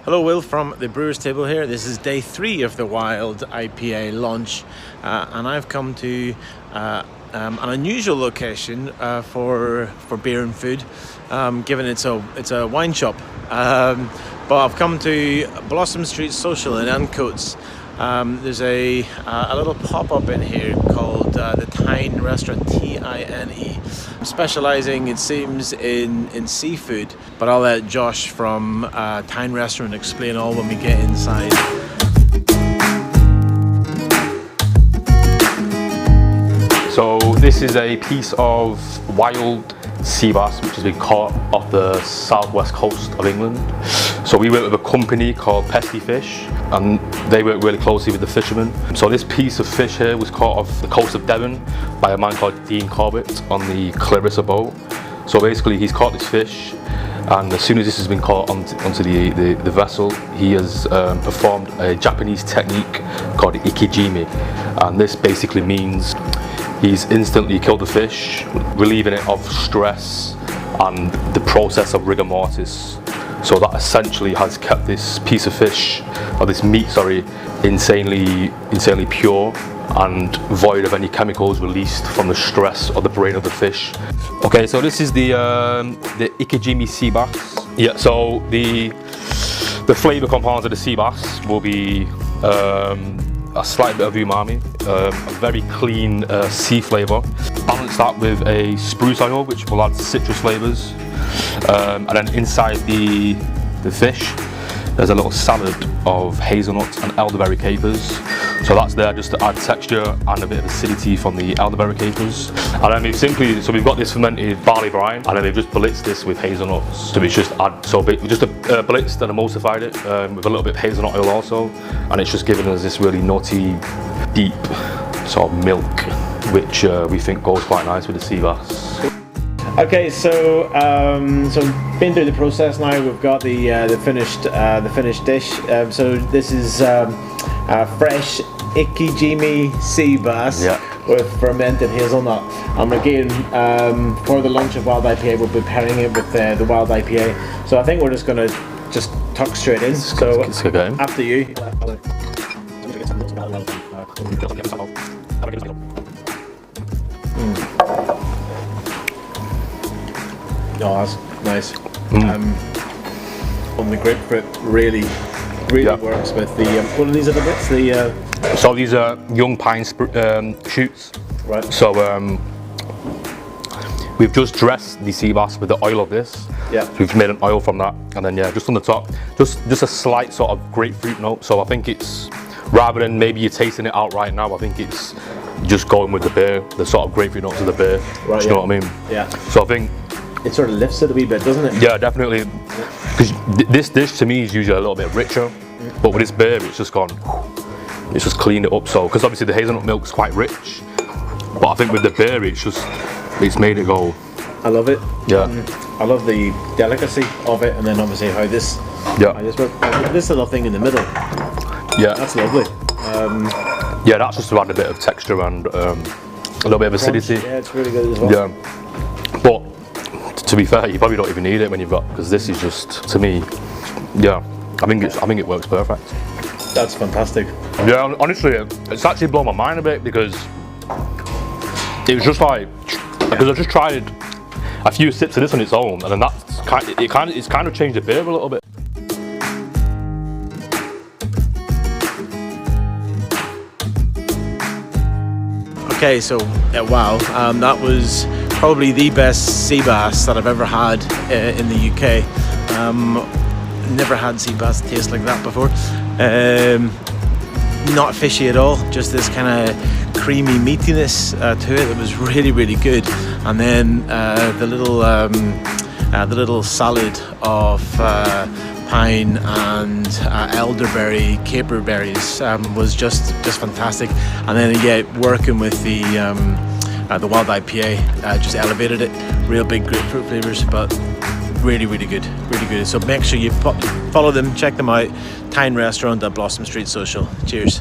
Hello, Will from the Brewers Table here. This is day 3 of the Wild IPA launch, and I've come to an unusual location for beer and food, given it's a wine shop. But I've come to Blossom Street Social in Ancoats. There's a little pop-up in here called the Tine restaurant, T-I-N-E, specializing, it seems, in seafood, but I'll let Josh from Tine restaurant explain all when we get inside. So this is a piece of wild sea bass which has been caught off the southwest coast of England. So we work with a company called Pesky Fish, and they work really closely with the fishermen. So this piece of fish here was caught off the coast of Devon by a man called Dean on the Clarissa boat. So basically he's caught this fish, and as soon as this has been caught onto the vessel, he has performed a Japanese technique called ikijimi, and this basically means he's instantly killed the fish, relieving it of stress and the process of rigor mortis. So that essentially has kept this piece of fish, or this meat, sorry, insanely pure and void of any chemicals released from the stress of the brain of the fish. Okay, so this is the ikijimi sea bass. Yeah, so the flavour compounds of the sea bass will be a slight bit of umami, a very clean sea flavour. Balance that with a spruce oil, which will add citrus flavours. And then inside the fish, there's a little salad of hazelnuts and elderberry capers. So that's there just to add texture and a bit of acidity from the elderberry capers. And then we've got this fermented barley brine, and then we've just blitzed this with hazelnuts. So we just blitzed and emulsified it with a little bit of hazelnut oil also, and it's just given us this really nutty, deep sort of milk, which we think goes quite nice with the sea bass. Okay, so been through the process now. We've got the finished dish. So this is fresh ikijimi sea bass, yeah, with fermented hazelnut. And again, for the lunch of Wild IPA, we'll be pairing it with the Wild IPA. So I think we're just gonna tuck straight in. So after you. Oh, that's nice. On the grapefruit really works with the what are these other bits? So these are young pine shoots. Right. So we've just dressed the sea bass with the oil of this. Yeah. So we've made an oil from that, and then just on the top, just a slight sort of grapefruit note. So I think it's, rather than maybe you're tasting it out right now, I think it's just going with the beer, the sort of grapefruit notes of the beer. Right. You know what I mean? Yeah. So I think it sort of lifts it a wee bit, doesn't it? Yeah, definitely. Because this dish to me is usually a little bit richer, but with this beer, it's just cleaned it up. So, because obviously the hazelnut milk is quite rich, but I think with the beer, it's made it go. I love it. Yeah. I love the delicacy of it, and then obviously how this works. This little thing in the middle. Yeah. That's lovely. Yeah, that's just to add a bit of texture and a little bit of acidity. Yeah, it's really good as well. Yeah. But to be fair, you probably don't even need it when you've got, because this is just, to me, yeah, I think it works perfect. That's fantastic. Yeah, honestly, it's actually blown my mind a bit, because it was just like, because I just tried a few sips of this on its own, and then it's kind of changed the beer a little bit. Okay, so wow, that was probably the best sea bass that I've ever had in the UK. Never had sea bass taste like that before. Not fishy at all, just this kind of creamy meatiness to it that was really good. And then the little salad of pine and elderberry caper berries was just fantastic. And then working with the Wild IPA just elevated it. Real big grapefruit flavors, but really good. So make sure you follow them, check them out. Tine restaurant at Blossom Street Social. Cheers.